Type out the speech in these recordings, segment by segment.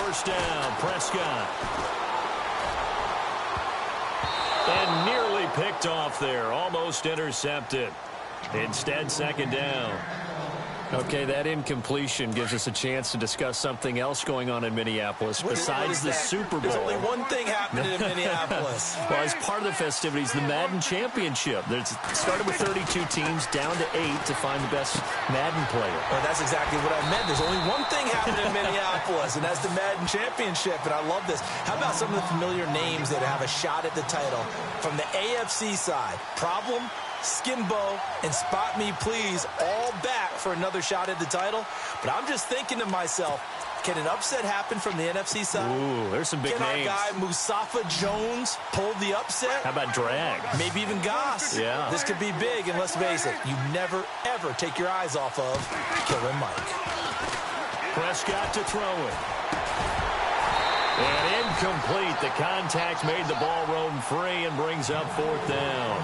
first down. Prescott. And nearly picked off there. Almost intercepted. Instead, second down. Okay, that incompletion gives us a chance to discuss something else going on in Minneapolis besides the Super Bowl. There's only one thing happening in Minneapolis. Well, as part of the festivities, the Madden Championship. It started with 32 teams, down to 8 to find the best Madden player. Well, that's exactly what I meant. There's only one thing happening in Minneapolis, and that's the Madden Championship, and I love this. How about some of the familiar names that have a shot at the title from the AFC side? Problem, Skimbo, and Spot Me Please all back for another shot at the title. But I'm just thinking to myself, can an upset happen from the NFC side? Ooh, there's some big names. Can our guy Mustafa Jones pull the upset? How about Drag? Maybe even Goss. Yeah. This could be big, and let's face it, you never, ever take your eyes off of Killer Mike. Prescott to throw it. And incomplete. The contact made the ball roam free and brings up fourth down.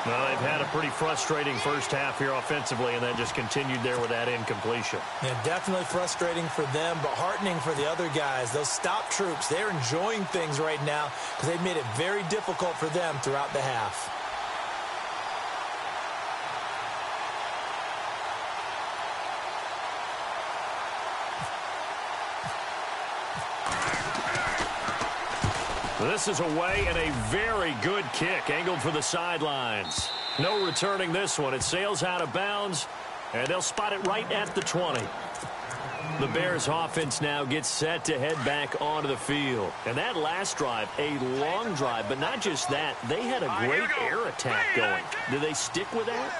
Well, they've had a pretty frustrating first half here offensively, and that just continued there with that incompletion. Yeah, definitely frustrating for them, but heartening for the other guys. Those stop troops, they're enjoying things right now because they've made it very difficult for them throughout the half. This is away and a very good kick angled for the sidelines. No returning this one. It sails out of bounds, and they'll spot it right at the 20. The Bears offense now gets set to head back onto the field. And that last drive, a long drive, but not just that. They had a great air attack going. Do they stick with that?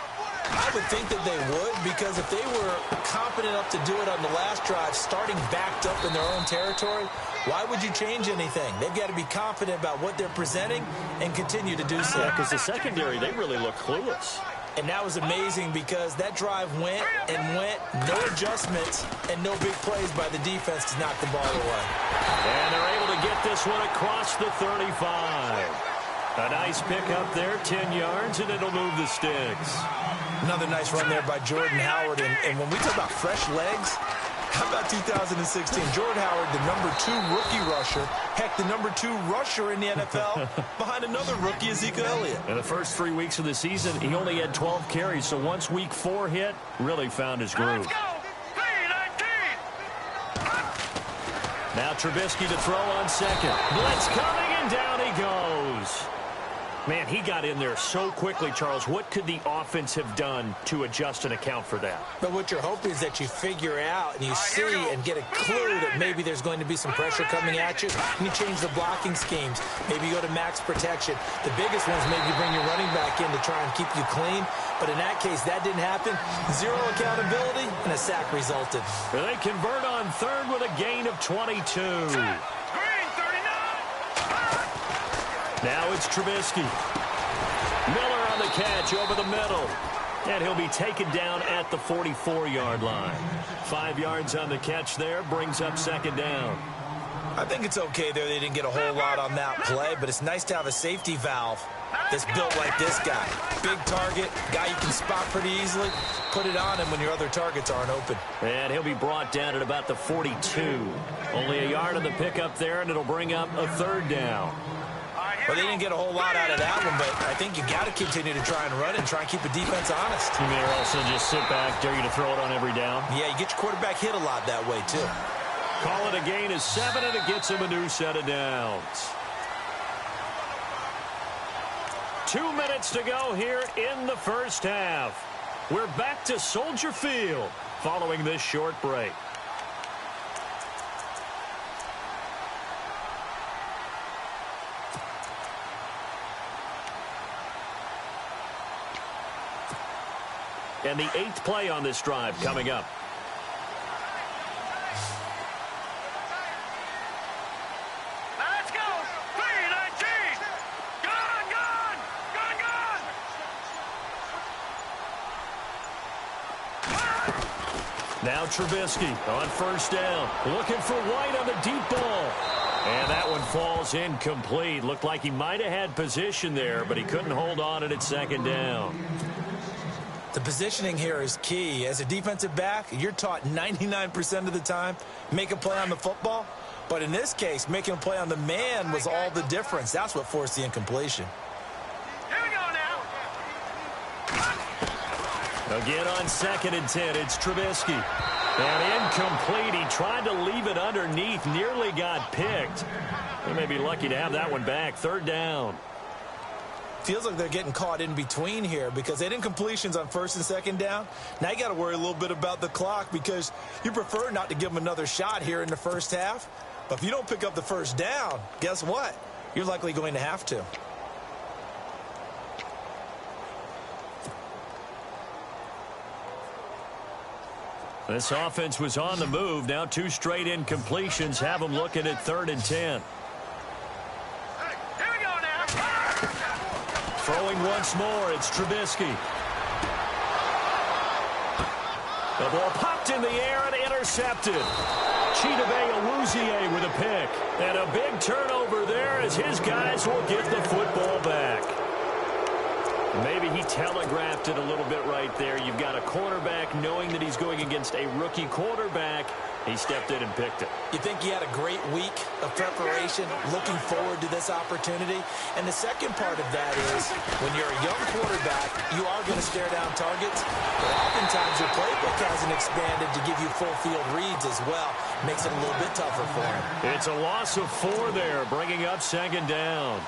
I would think that they would, because if they were confident enough to do it on the last drive, starting backed up in their own territory, why would you change anything? They've got to be confident about what they're presenting and continue to do so. Yeah, because the secondary, they really look clueless. And that was amazing because that drive went and went, no adjustments, and no big plays by the defense to knock the ball away. And they're able to get this one across the 35. A nice pick up there, 10 yards, and it'll move the sticks. Another nice run there by Jordan Howard. And when we talk about fresh legs, how about 2016? Jordan Howard, the #2 rookie rusher. Heck, the #2 rusher in the NFL behind another rookie, Ezekiel Elliott. In the first 3 weeks of the season, he only had 12 carries. So once week 4 hit, really found his groove. Let's go. Now Trubisky to throw on second. Blitz coming, and down he goes. Man, he got in there so quickly, Charles. What could the offense have done to adjust and account for that? But what you're hoping is that you figure out and you see and get a clue that maybe there's going to be some pressure coming at you. And you change the blocking schemes. Maybe you go to max protection. The biggest ones, maybe you bring your running back in to try and keep you clean. But in that case, that didn't happen. Zero accountability, and a sack resulted. They convert on third with a gain of 22. Now it's Trubisky. Miller on the catch over the middle. And he'll be taken down at the 44-yard line. 5 yards on the catch there, brings up second down. I think it's okay there. They didn't get a whole lot on that play, but it's nice to have a safety valve that's built like this guy. Big target, guy you can spot pretty easily. Put it on him when your other targets aren't open. And he'll be brought down at about the 42. Only a yard on the pickup there, and it'll bring up a third down. Well, they didn't get a whole lot out of that one, but I think you got to continue to try and run and try and keep the defense honest. You may also just sit back, dare you to throw it on every down. Yeah, you get your quarterback hit a lot that way, too. Call it a gain of 7, and it gets him a new set of downs. 2 minutes to go here in the first half. We're back to Soldier Field following this short break. And the 8th play on this drive coming up. Let's go. 3-19. Gone. Now Trubisky on first down. Looking for White on the deep ball. And that one falls incomplete. Looked like he might have had position there, but he couldn't hold on at second down. The positioning here is key. As a defensive back, you're taught 99% of the time, make a play on the football. But in this case, making a play on the man was all the difference. That's what forced the incompletion. Here we go now. Again on 2nd and 10, it's Trubisky. And incomplete. He tried to leave it underneath, nearly got picked. They may be lucky to have that one back. 3rd down. Feels like they're getting caught in between here because they did incompletions on 1st and 2nd down. Now you got to worry a little bit about the clock because you prefer not to give them another shot here in the first half. But if you don't pick up the 1st down, guess what? You're likely going to have to. This offense was on the move. Now 2 straight incompletions have them looking at 3rd and 10. Here we go now. Throwing once more, it's Trubisky. The ball popped in the air and intercepted. Chidobe Awuzie with a pick. And a big turnover there as his guys will get the football back. Maybe he telegraphed it a little bit right there. You've got a cornerback knowing that he's going against a rookie quarterback. He stepped in and picked it. You think he had a great week of preparation, looking forward to this opportunity? And the second part of that is, when you're a young quarterback, you are going to stare down targets. But oftentimes your playbook hasn't expanded to give you full field reads as well. Makes it a little bit tougher for him. It's a loss of 4 there, bringing up 2nd down.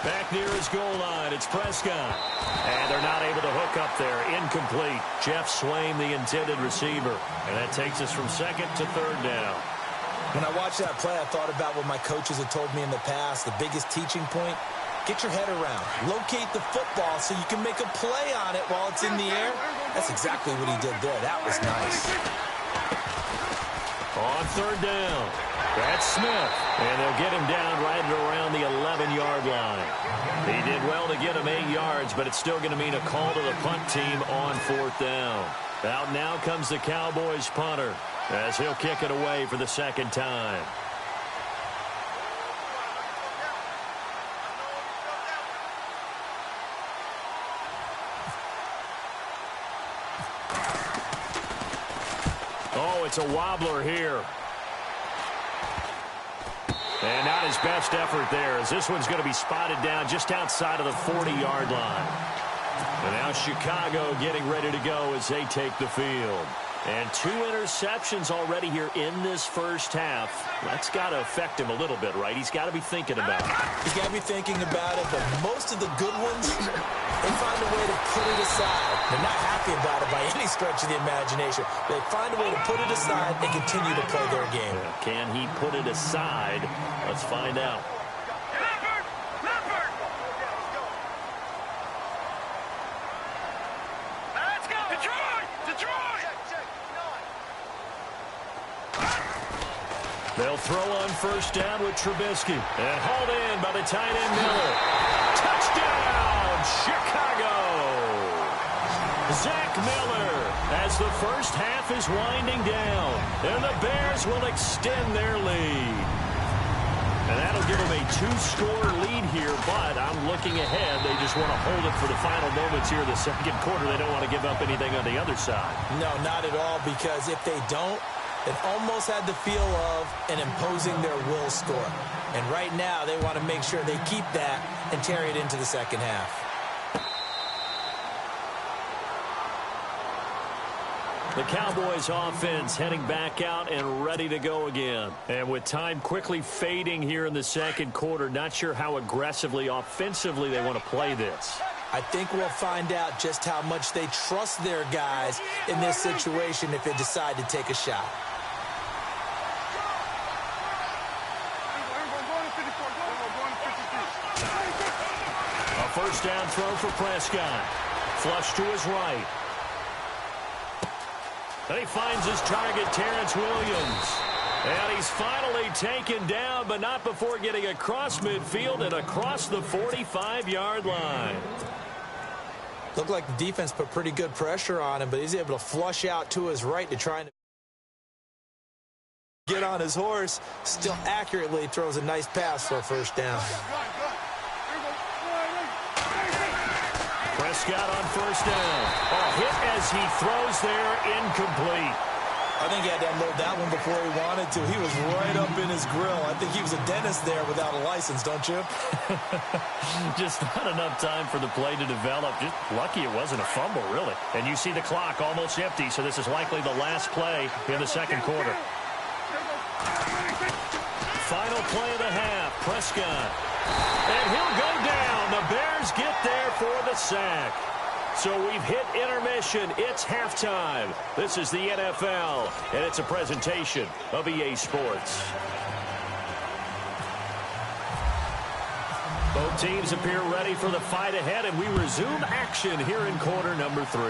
Back near his goal line, it's Prescott. And they're not able to hook up there. Incomplete. Jeff Swain, the intended receiver. And that takes us from 2nd to 3rd down. When I watched that play, I thought about what my coaches had told me in the past. The biggest teaching point, get your head around. Locate the football so you can make a play on it while it's in the air. That's exactly what he did there. That was nice. On 3rd down, that's Smith. And they'll get him down right around the 11-yard line. He did well to get him 8 yards, but it's still going to mean a call to the punt team on 4th down. Out now comes the Cowboys punter as he'll kick it away for the 2nd time. Oh, it's a wobbler here. And not his best effort there, as this one's going to be spotted down just outside of the 40-yard line. And now Chicago getting ready to go as they take the field. And 2 interceptions already here in this first half. That's got to affect him a little bit, right? He's got to be thinking about it. He's got to be thinking about it, but most of the good ones, they find a way to put it aside. They're not happy about it by any stretch of the imagination. They find a way to put it aside and continue to play their game. Can he put it aside? Let's find out. Let's go. Detroit! They'll throw on 1st down with Trubisky. And hauled in by the tight end Miller. Touchdown, Chicago! Zach Miller as the first half is winding down. And the Bears will extend their lead. And that'll give them a 2-score lead here, but I'm looking ahead. They just want to hold it for the final moments here in the 2nd quarter. They don't want to give up anything on the other side. No, not at all, because if they don't, it almost had the feel of an imposing their will score. And right now, they want to make sure they keep that and carry it into the 2nd half. The Cowboys offense heading back out and ready to go again. And with time quickly fading here in the 2nd quarter, not sure how aggressively, offensively they want to play this. I think we'll find out just how much they trust their guys in this situation if they decide to take a shot. A 1st down throw for Prescott. Flush to his right. And he finds his target, Terrence Williams. And he's finally taken down, but not before getting across midfield and across the 45-yard line. Looked like the defense put pretty good pressure on him, but he's able to flush out to his right to try and get on his horse. Still accurately throws a nice pass for a first down. Prescott on first down. A hit as he throws there, incomplete. I think he had to unload that one before he wanted to. He was right up in his grill. I think he was a dentist there without a license, don't you? Just not enough time for the play to develop. Just lucky it wasn't a fumble, really. And you see the clock almost empty, so this is likely the last play in the second quarter. Final play of the half, Prescott. And he'll go down. The Bears get there for the sack. So we've hit intermission. It's halftime. This is the NFL, and it's a presentation of EA Sports. Both teams appear ready for the fight ahead, and we resume action here in quarter number 3.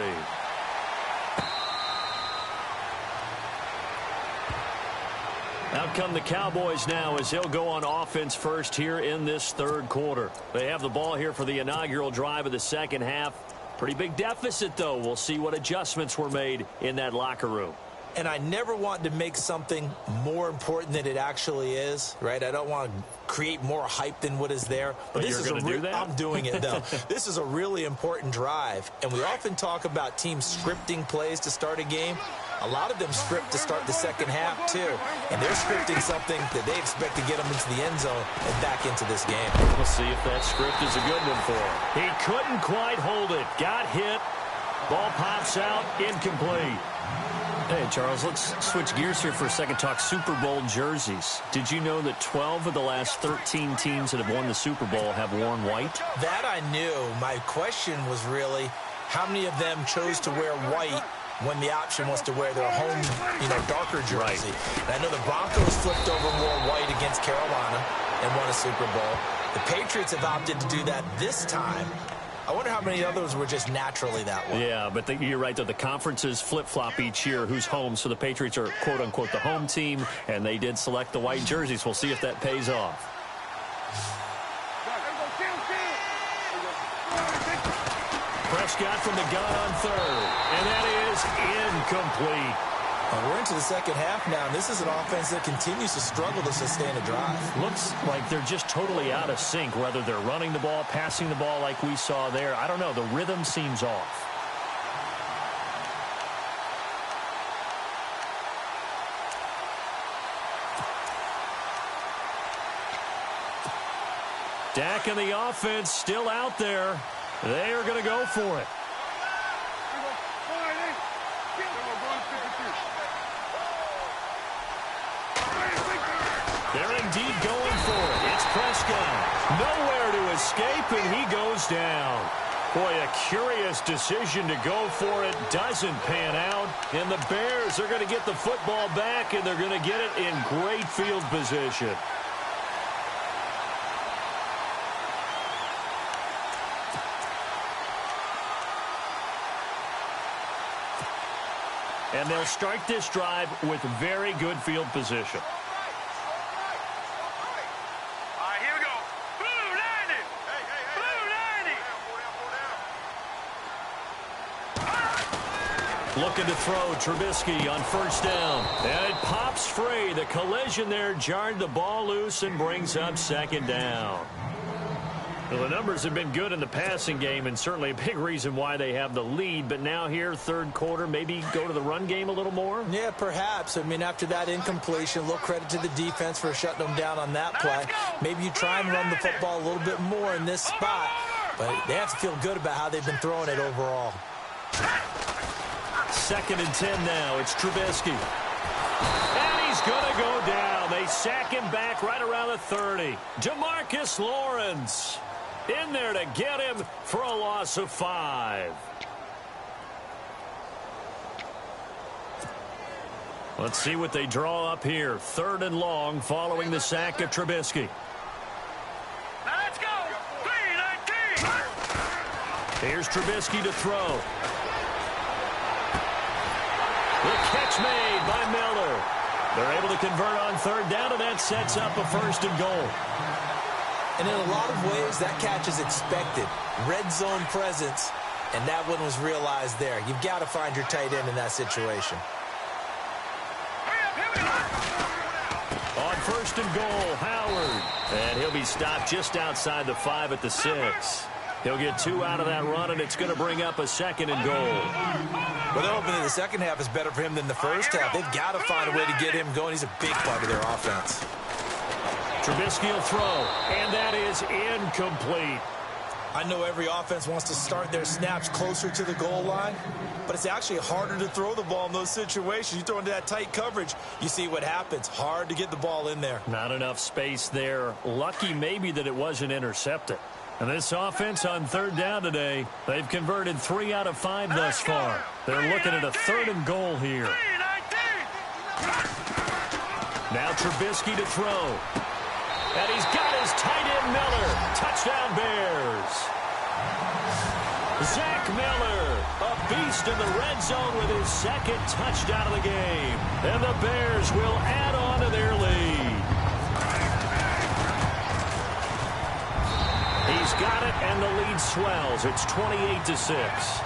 Out come the Cowboys now as they'll go on offense first here in this third quarter. They have the ball here for the inaugural drive of the second half. Pretty big deficit, though. We'll see what adjustments were made in that locker room. And I never want to make something more important than it actually is, right? I don't want to create more hype than what is there. But this is do that? I'm doing it, though. This is a really important drive. And we often talk about teams scripting plays to start a game. A lot of them script to start the second half, too. And they're scripting something that they expect to get them into the end zone and back into this game. We'll see if that script is a good one for him. He couldn't quite hold it. Got hit. Ball pops out. Incomplete. Hey, Charles, let's switch gears here for a second. Talk Super Bowl jerseys. Did you know that 12 of the last 13 teams that have won the Super Bowl have worn white? That I knew. My question was really, how many of them chose to wear white when the option was to wear their home, darker jersey? Right. And I know the Broncos flipped over and wore white against Carolina and won a Super Bowl. The Patriots have opted to do that this time. I wonder how many others were just naturally that way. Yeah, but you're right, though. The conferences flip-flop each year who's home. So the Patriots are, quote-unquote, the home team, and they did select the white jerseys. We'll see if that pays off. Prescott from the gun on third, and that is incomplete. We're into the second half now, and this is an offense that continues to struggle to sustain a drive. Looks like they're just totally out of sync, whether they're running the ball, passing the ball like we saw there. I don't know. The rhythm seems off. Dak and the offense still out there. They are going to go for it. They're indeed going for it. It's Prescott. Nowhere to escape, and he goes down. Boy, a curious decision to go for it. Doesn't pan out. And the Bears are going to get the football back, and they're going to get it in great field position. And they'll start this drive with very good field position. Looking to throw, Trubisky on first down. And it pops free. The collision there jarred the ball loose and brings up second down. Well, the numbers have been good in the passing game, and certainly a big reason why they have the lead. But now here, third quarter, maybe go to the run game a little more? Yeah, perhaps. I mean, after that incompletion, a little credit to the defense for shutting them down on that play. Maybe you try and run the football a little bit more in this spot. But they have to feel good about how they've been throwing it overall. 2nd and 10 now. It's Trubisky. And he's going to go down. They sack him back right around the 30. DeMarcus Lawrence in there to get him for a loss of 5. Let's see what they draw up here. 3rd and long following the sack of Trubisky. Now let's go. 3-19. Here's Trubisky to throw. The catch made by Miller. They're able to convert on third down, and that sets up a first and goal. And in a lot of ways, that catch is expected. Red zone presence, and that one was realized there. You've got to find your tight end in that situation. On first and goal, Howard. And he'll be stopped just outside the 5 at the 6. He'll get 2 out of that run, and it's going to bring up a second and goal. Well, they're hoping that the second half is better for him than the first half. They've got to find a way to get him going. He's a big part of their offense. Trubisky will throw, and that is incomplete. I know every offense wants to start their snaps closer to the goal line, but it's actually harder to throw the ball in those situations. You throw into that tight coverage, you see what happens. Hard to get the ball in there. Not enough space there. Lucky maybe that it wasn't intercepted. And this offense on third down today, they've converted 3 out of 5 thus far. They're looking at a third and goal here. Now Trubisky to throw. And he's got his tight end Miller. Touchdown Bears. Zach Miller, a beast in the red zone with his second touchdown of the game. And the Bears will add on to their lead. He's got it, and the lead swells. It's 28-6.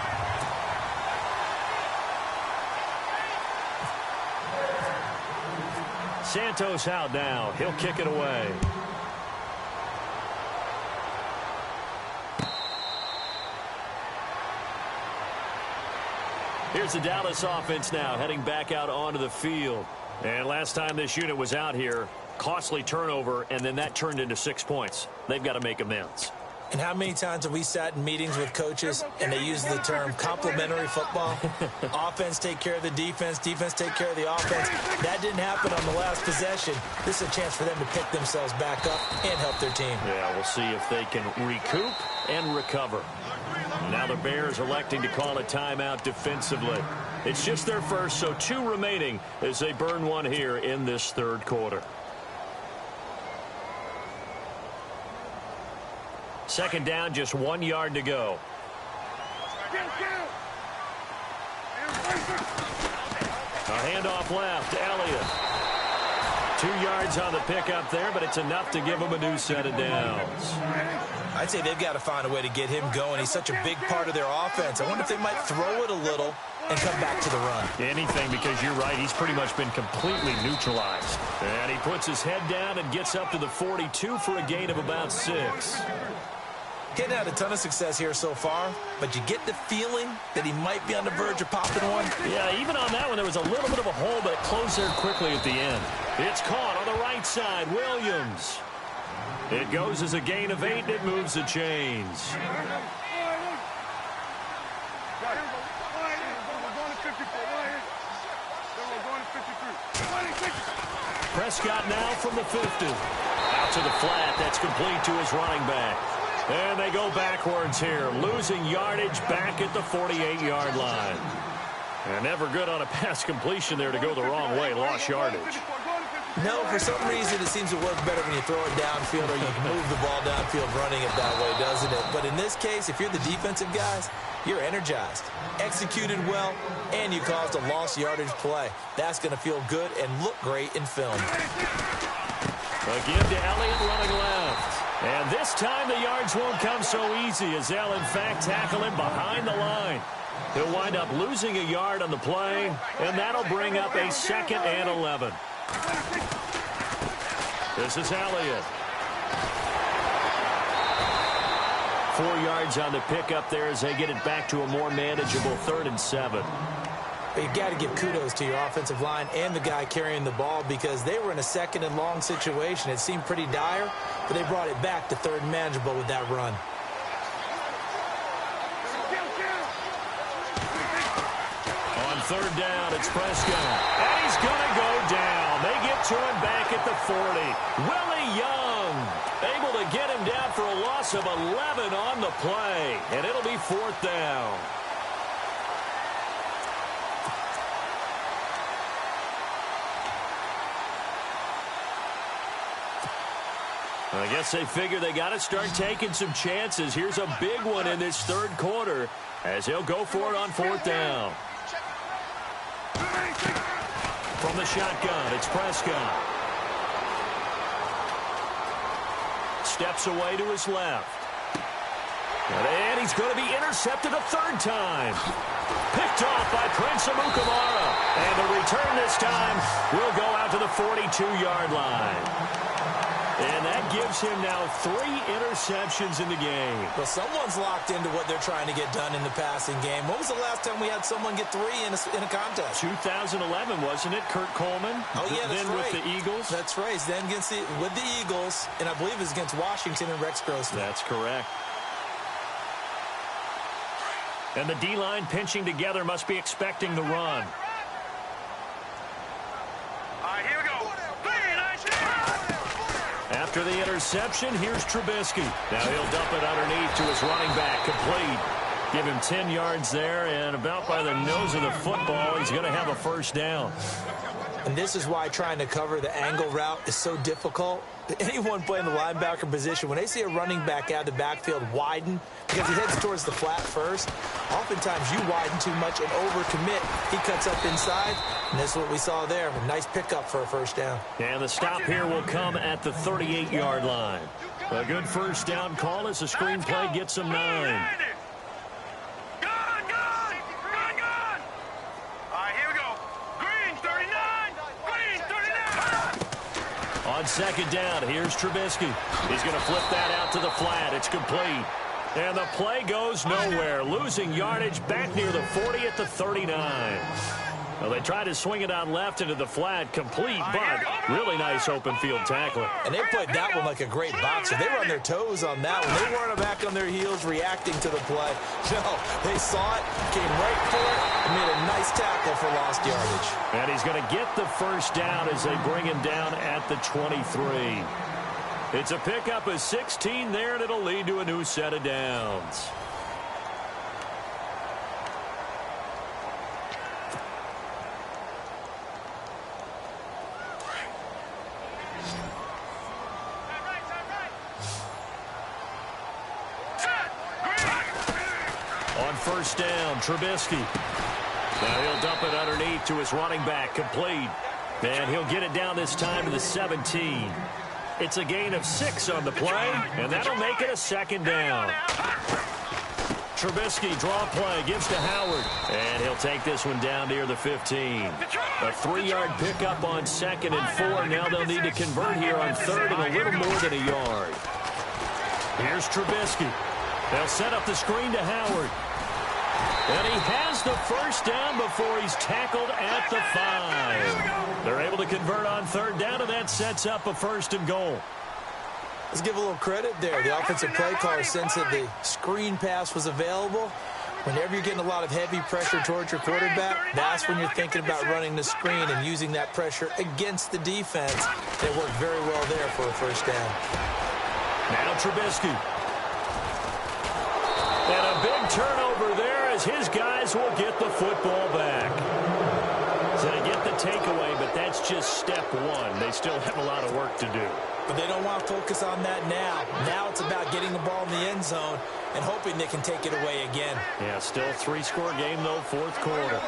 Santos out now. He'll kick it away. Here's the Dallas offense now heading back out onto the field. And last time this unit was out here, costly turnover, and then that turned into 6 points. They've got to make amends. And how many times have we sat in meetings with coaches and they use the term complementary football? Offense take care of the defense, defense take care of the offense. That didn't happen on the last possession. This is a chance for them to pick themselves back up and help their team. Yeah, we'll see if they can recoup and recover. Now the Bears electing to call a timeout defensively. It's just their first, so 2 remaining as they burn one here in this third quarter. Second down, just 1 yard to go. A handoff left, Elliott. 2 yards on the pickup there, but it's enough to give him a new set of downs. I'd say they've got to find a way to get him going. He's such a big part of their offense. I wonder if they might throw it a little and come back to the run. Anything, because you're right, he's pretty much been completely neutralized. And he puts his head down and gets up to the 42 for a gain of about 6. He's had a ton of success here so far, but you get the feeling that he might be on the verge of popping one. Yeah, even on that one, there was a little bit of a hole, but it closed there quickly at the end. It's caught on the right side, Williams. It goes as a gain of 8, and it moves the chains. Prescott now from the 50. Out to the flat, that's complete to his running back. And they go backwards here, losing yardage back at the 48-yard line. And never good on a pass completion there to go the wrong way, lost yardage. No, for some reason it seems to work better when you throw it downfield or you can move the ball downfield running it that way, doesn't it? But in this case, if you're the defensive guys, you're energized, executed well, and you caused a lost yardage play. That's going to feel good and look great in film. Again to Elliott running left. And this time the yards won't come so easy as they'll in fact tackle him behind the line. He'll wind up losing a yard on the play, and that'll bring up a 2nd and 11. This is Elliott. 4 yards on the pickup there as they get it back to a more manageable 3rd and 7. But you've got to give kudos to your offensive line and the guy carrying the ball because they were in a 2nd and long situation. It seemed pretty dire, but they brought it back to 3rd and manageable with that run. On 3rd down, it's Prescott. And he's going to go down. They get to him back at the 40. Willie Young able to get him down for a loss of 11 on the play. And it'll be 4th down. I guess they figure they got to start taking some chances. Here's a big one in this 3rd quarter as he'll go for it on 4th down. From the shotgun, it's Prescott. Steps away to his left. And he's going to be intercepted a third time. Picked off by Prince Amukamara. And the return this time will go out to the 42-yard line. And that gives him now 3 interceptions in the game. Well, someone's locked into what they're trying to get done in the passing game. When was the last time we had someone get 3 in a contest? 2011, wasn't it? Kurt Coleman? Oh, yeah, that's then right. with the Eagles? That's right. Then with the Eagles, and I believe it was against Washington and Rex Grossman. That's correct. And the D-line pinching together must be expecting the run. All right, here we go. After the interception, here's Trubisky. Now he'll dump it underneath to his running back, complete. Give him 10 yards there, and about by the nose of the football, he's going to have a first down. And this is why trying to cover the angle route is so difficult. Anyone playing the linebacker position, when they see a running back out of the backfield widen, because he heads towards the flat first, oftentimes you widen too much and overcommit. He cuts up inside, and this is what we saw there. A nice pickup for a first down. And the stop here will come at the 38-yard line. A good first down call as the screenplay gets him 9. On second down, here's Trubisky. He's going to flip that out to the flat. It's complete. And the play goes nowhere. Losing yardage back near the 40 at the 39. Well, they tried to swing it out left into the flat, complete, but really nice open field tackling. And they played that one like a great boxer. They were on their toes on that one. They weren't back on their heels reacting to the play. No, they saw it, came right for it, and made a nice tackle for lost yardage. And he's going to get the first down as they bring him down at the 23. It's a pickup of 16 there, and it'll lead to a new set of downs. On first down, Trubisky. Now he'll dump it underneath to his running back, complete. And he'll get it down this time to the 17. It's a gain of 6 on the play, and that'll make it a second down. Trubisky, draw play, gives to Howard. And he'll take this one down near the 15. A 3-yard pickup on second and 4. Now they'll need to convert here on third and a little more than a yard. Here's Trubisky. They'll set up the screen to Howard. And he has the first down before he's tackled at the 5. They're able to convert on third down, and that sets up a first and goal. Let's give a little credit there. The offensive play caller sensed that the screen pass was available. Whenever you're getting a lot of heavy pressure towards your quarterback, that's when you're thinking about running the screen and using that pressure against the defense. It worked very well there for a first down. Now Trubisky. And a big turnover there as his guys will get the football back. So they get the takeaway, but that's just step one. They still have a lot of work to do. But they don't want to focus on that now. Now it's about getting the ball in the end zone and hoping they can take it away again. Yeah, still a 3-score game, though, fourth quarter.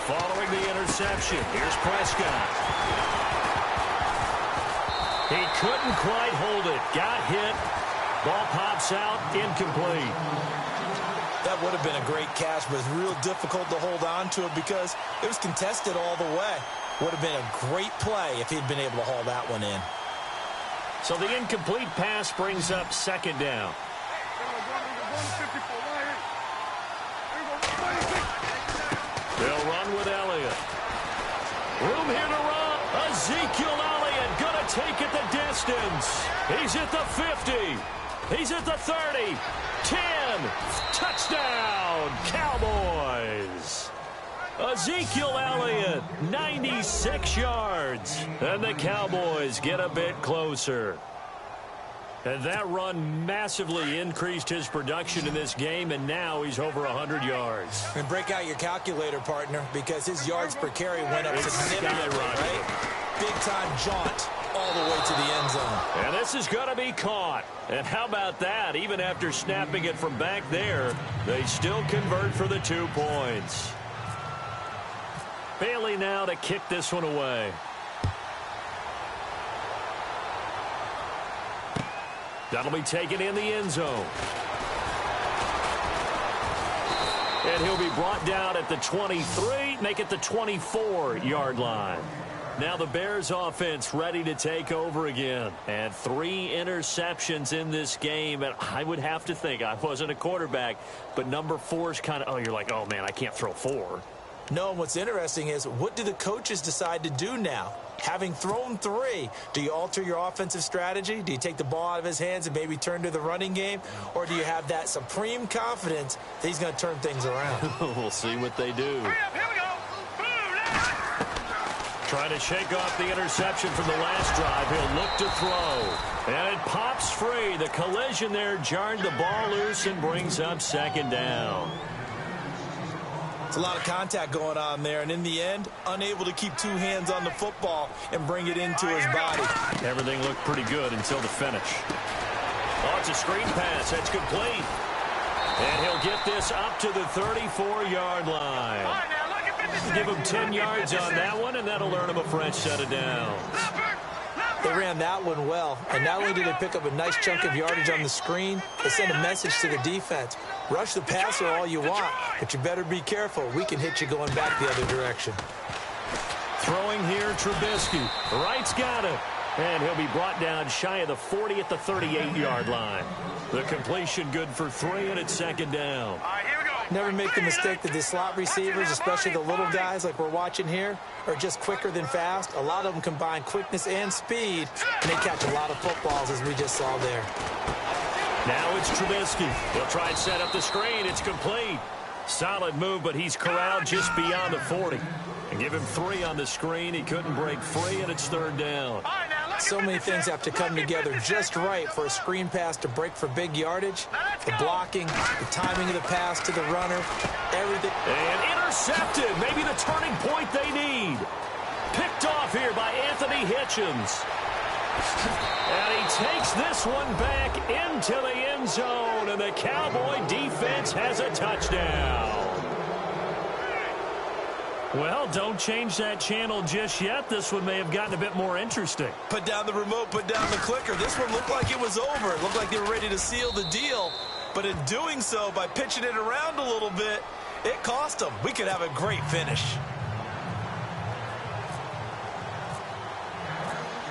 Following the interception, here's Prescott. He couldn't quite hold it. Got hit. Ball pops out, incomplete. That would have been a great catch, but it's real difficult to hold on to it because it was contested all the way. Would have been a great play if he'd been able to haul that one in. So the incomplete pass brings up second down. They'll run with Elliott. Room here to run. Ezekiel Elliott going to take it the distance. He's at the 50. He's at the 30. 10. Touchdown, Cowboys. Ezekiel Elliott, 96 yards. And the Cowboys get a bit closer. And that run massively increased his production in this game, and now he's over 100 yards. And break out your calculator, partner, because his yards per carry went up significantly, right? Big-time jaunt all the way to the end zone. And this is going to be caught. And how about that? Even after snapping it from back there, they still convert for the 2 points. Bailey now to kick this one away. That'll be taken in the end zone. And he'll be brought down at the 23, make it the 24-yard line. Now the Bears offense ready to take over again. And 3 interceptions in this game. And I would have to think, I wasn't a quarterback, but number 4 is kind of, you're like, oh, man, I can't throw 4. No, and what's interesting is, what do the coaches decide to do now? Having thrown 3, do you alter your offensive strategy? Do you take the ball out of his hands and maybe turn to the running game? Or do you have that supreme confidence that he's going to turn things around? We'll see what they do. Hurry up, here we go. Trying to shake off the interception from the last drive. He'll look to throw. And it pops free. The collision there jarred the ball loose and brings up 2nd down. It's a lot of contact going on there, and in the end, unable to keep 2 hands on the football and bring it into his body. Everything looked pretty good until the finish. Oh, it's a screen pass. That's complete. And he'll get this up to the 34-yard line. All right, now look at 56. Give him 10 yards on that one, and that'll earn him a fresh set of downs. They ran that one well, and not only did they pick up a nice chunk of yardage on the screen, they sent a message to the defense. Rush the passer all you want, but you better be careful. We can hit you going back the other direction. Throwing here, Trubisky. Wright's got it. And he'll be brought down shy of the 40 at the 38-yard line. The completion good for 3, and it's 2nd down. All right, here we go. Never make the mistake that the slot receivers, especially the little guys like we're watching here, are just quicker than fast. A lot of them combine quickness and speed, and they catch a lot of footballs, as we just saw there. Now it's Trubisky. He'll try and set up the screen. It's complete. Solid move, but he's corralled just beyond the 40. And give him 3 on the screen. He couldn't break free, and it's 3rd down. All right, now look at So many 56. things have to come together just right for a screen pass to break for big yardage. The blocking, the timing of the pass to the runner, everything. And intercepted. Maybe the turning point they need. Picked off here by Anthony Hitchens. And he takes this one back into the end zone, and the Cowboy defense has a touchdown. Well, don't change that channel just yet. This one may have gotten a bit more interesting. Put down the remote, put down the clicker. This one looked like it was over. It looked like they were ready to seal the deal. But in doing so, by pitching it around a little bit, it cost them. We could have a great finish.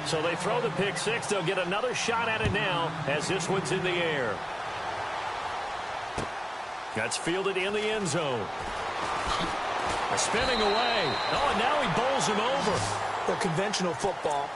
So they throw the pick 6. They'll get another shot at it now as this one's in the air. That's fielded in the end zone. Spinning away. Oh, and now he bowls him over. The conventional football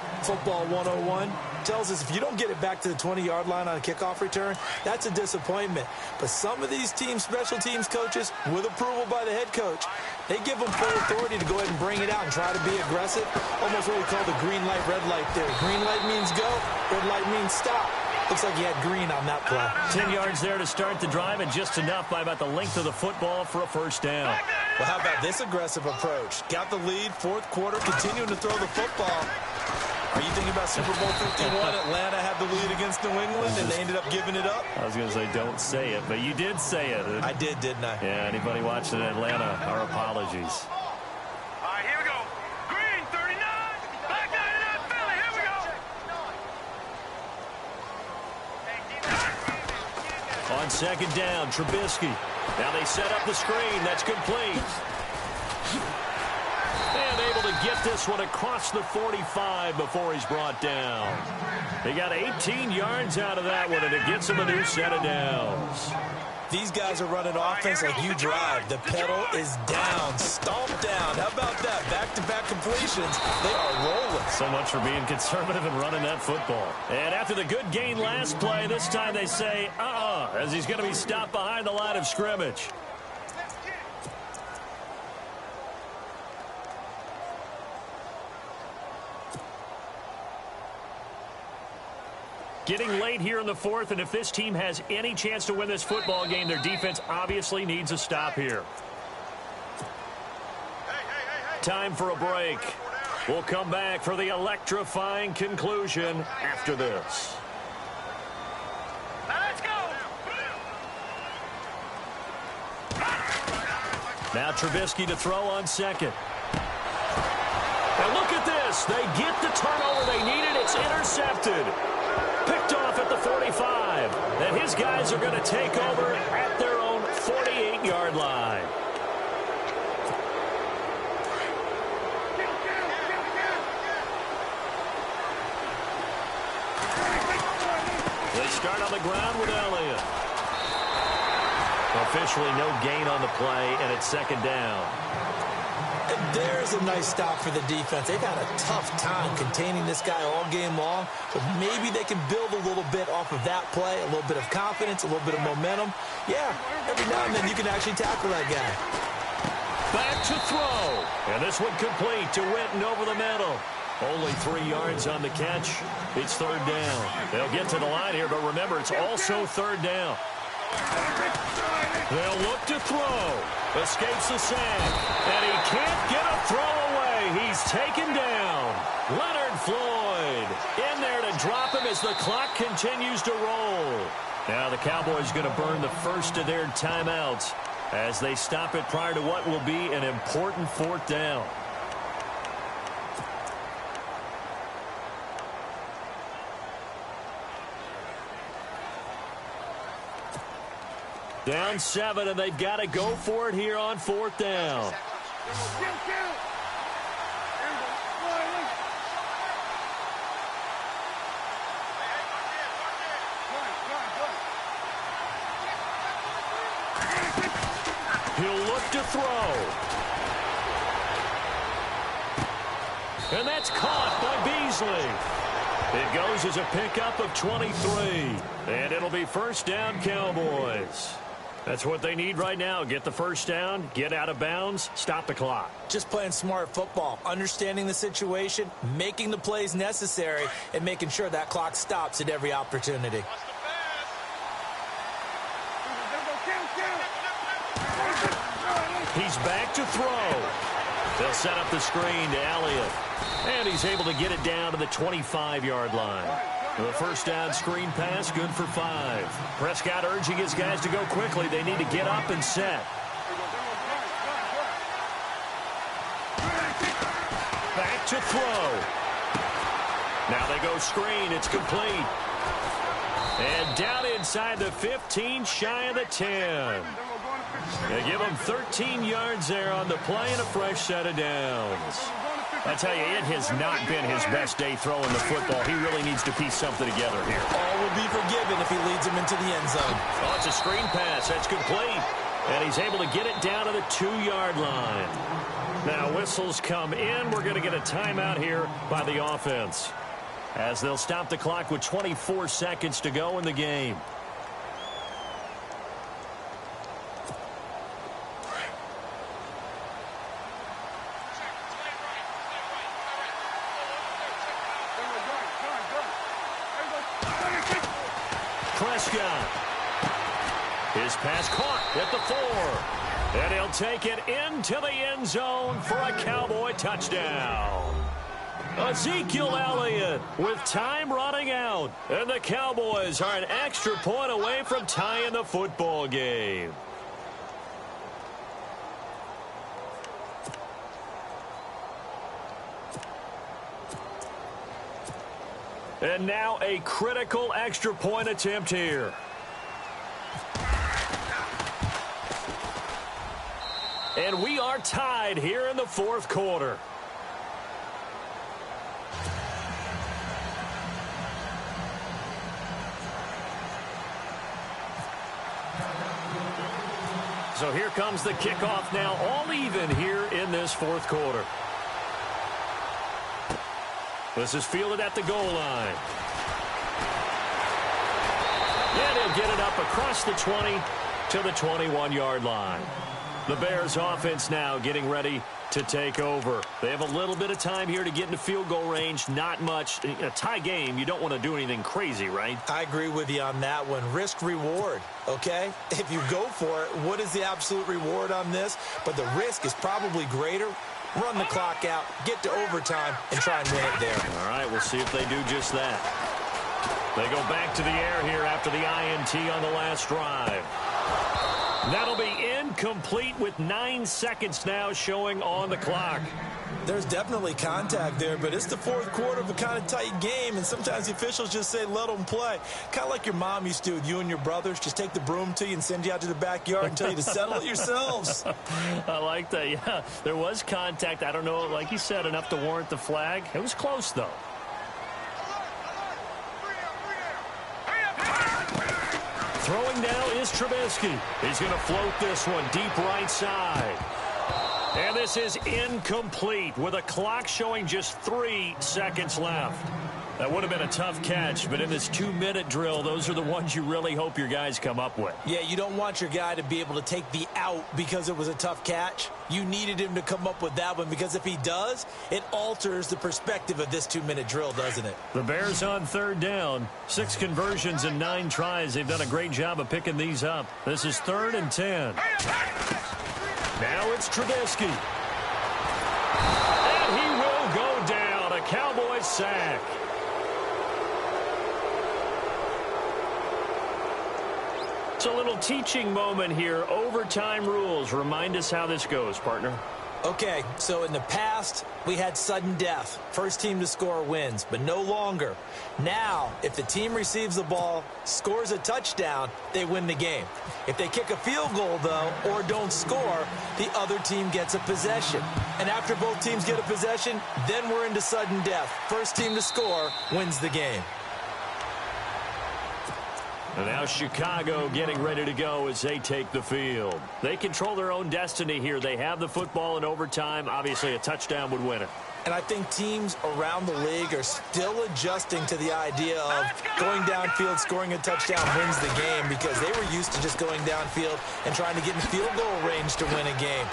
101, tells us if you don't get it back to the 20-yard line on a kickoff return, that's a disappointment. But some of these teams, special teams coaches, with approval by the head coach, they give them full authority to go ahead and bring it out and try to be aggressive. Almost what we call the green light, red light theory. Green light means go, red light means stop. Looks like he had green on that play. 10 yards there to start the drive, and just enough by about the length of the football for a first down. Well, how about this aggressive approach? Got the lead, 4th quarter, continuing to throw the football. Are you thinking about Super Bowl 51? Atlanta had the lead against New England, and they ended up giving it up? I was going to say don't say it, but you did say it. I did, didn't I? Yeah, anybody watching Atlanta, our apologies. All right, here we go. Green, 39. Back 99, Philly. Here we go. On 2nd down, Trubisky. Now they set up the screen. That's complete. And able to get this one across the 45 before he's brought down. They got 18 yards out of that one, and it gets him a new set of downs. These guys are running offense like you drive. The pedal is down, stomp down. How about that? Back-to-back completions. They are rolling. So much for being conservative and running that football. And after the good gain last play, this time they say, as he's going to be stopped behind the line of scrimmage. Getting late here in the 4th, and if this team has any chance to win this football game, their defense obviously needs a stop here. Time for a break. We'll come back for the electrifying conclusion after this. Now let's go. Now Trubisky to throw on 2nd. this. They get the turnover they needed. It's intercepted. Picked off at the 45. And his guys are going to take over at their own 48-yard line. They start on the ground with Elliott. Officially no gain on the play, and it's second down. And there's a nice stop for the defense. They've had a tough time containing this guy all game long, but maybe they can build a little bit off of that play, a little bit of confidence, a little bit of momentum. Yeah, every now and then you can actually tackle that guy. Back to throw. And this one complete to Witten over the middle. Only 3 yards on the catch. It's third down. They'll get to the line here, but remember, it's also third down. They'll look to throw. Escapes the sack. And he can't get a throw away. He's taken down. Leonard Floyd in there to drop him as the clock continues to roll. Now the Cowboys going to burn the first of their timeouts as they stop it prior to what will be an important fourth down. Down 7, and they've got to go for it here on fourth down. He'll look to throw. And that's caught by Beasley. It goes as a pickup of 23. And it'll be first down, Cowboys. That's what they need right now. Get the first down, get out of bounds, stop the clock. Just playing smart football, understanding the situation, making the plays necessary, and making sure that clock stops at every opportunity. He's back to throw. They'll set up the screen to Elliott. And he's able to get it down to the 25-yard line. The first down screen pass, good for 5. Prescott urging his guys to go quickly. They need to get up and set. Back to throw. Now they go screen. It's complete. And down inside the 15, shy of the 10. They give him 13 yards there on the play and a fresh set of downs. I tell you, it has not been his best day throwing the football. He really needs to piece something together here. All will be forgiven if he leads him into the end zone. Oh, it's a screen pass. That's complete. And he's able to get it down to the 2-yard line. Now, whistles come in. We're going to get a timeout here by the offense, as they'll stop the clock with 24 seconds to go in the game. Prescott. His pass caught at the 4. And he'll take it into the end zone for a Cowboy touchdown. Ezekiel Elliott with time running out. And the Cowboys are an extra point away from tying the football game. And now a critical extra point attempt here. And we are tied here in the fourth quarter. So here comes the kickoff now, all even here in this fourth quarter. This is fielded at the goal line. And he'll get it up across the 20 to the 21-yard line. The Bears offense now getting ready to take over. They have a little bit of time here to get into field goal range. Not much. A tie game, you don't want to do anything crazy, right? I agree with you on that one. Risk reward, okay? If you go for it, what is the absolute reward on this? But the risk is probably greater. Run the clock out, get to overtime, and try and win it there. All right, we'll see if they do just that. They go back to the air here after the INT on the last drive. That'll be incomplete with 9 seconds now showing on the clock. There's definitely contact there, but it's the fourth quarter of a kind of tight game, and sometimes the officials just say, let them play. Kind of like your mom used to do with you and your brothers. Just take the broom to you and send you out to the backyard and tell you to settle it yourselves. I like that, yeah. There was contact. I don't know, like you said, enough to warrant the flag. It was close, though. Throwing now is Trubisky. He's going to float this one deep right side. And this is incomplete with a clock showing just 3 seconds left. That would have been a tough catch, but in this 2-minute drill, those are the ones you really hope your guys come up with. Yeah, you don't want your guy to be able to take the out because it was a tough catch. You needed him to come up with that one because if he does, it alters the perspective of this 2-minute drill, doesn't it? The Bears on third down. 6 conversions and 9 tries. They've done a great job of picking these up. This is 3rd and 10. Now it's Trubisky. And he will go down. A Cowboys sack. It's a little teaching moment here. Overtime rules. Remind us how this goes, partner. Okay, so in the past, we had sudden death. First team to score wins, but no longer. Now, if the team receives the ball, scores a touchdown, they win the game. If they kick a field goal, though, or don't score, the other team gets a possession. And after both teams get a possession, then we're into sudden death. First team to score wins the game. And now Chicago getting ready to go as they take the field. They control their own destiny here. They have the football in overtime. Obviously, a touchdown would win it. And I think teams around the league are still adjusting to the idea of going downfield, scoring a touchdown wins the game because they were used to just going downfield and trying to get in field goal range to win a game.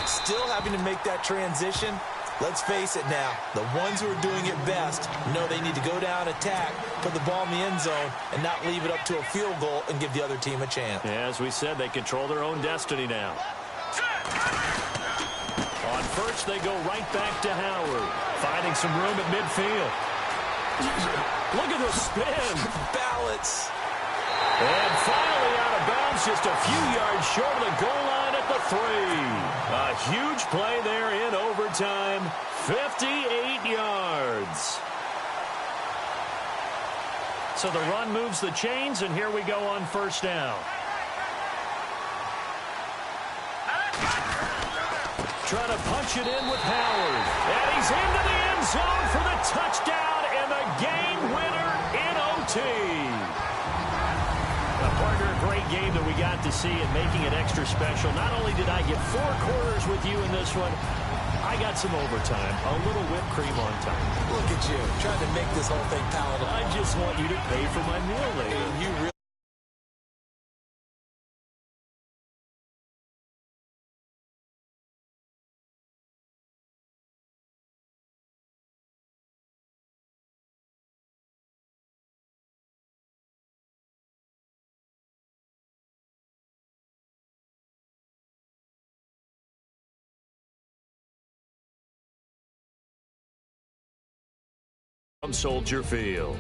Still having to make that transition. Let's face it now, the ones who are doing it best know they need to go down, attack, put the ball in the end zone, and not leave it up to a field goal and give the other team a chance. Yeah, as we said, they control their own destiny now. On first, they go right back to Howard, finding some room at midfield. Look at the spin. Balance. And finally out of bounds, just a few yards short of the goal line at the 3. A huge play there in overtime, 58 yards. So the run moves the chains, and here we go on first down. Trying to punch it in with Howard. And he's into the end zone for the touchdown and the game winner in OT. Partner, a great game that we got to see and making it extra special. Not only did I get 4 quarters with you in this one, I got some overtime, a little whipped cream on top. Look at you, trying to make this whole thing palatable. I just want you to pay for my meal later. You really from Soldier Field.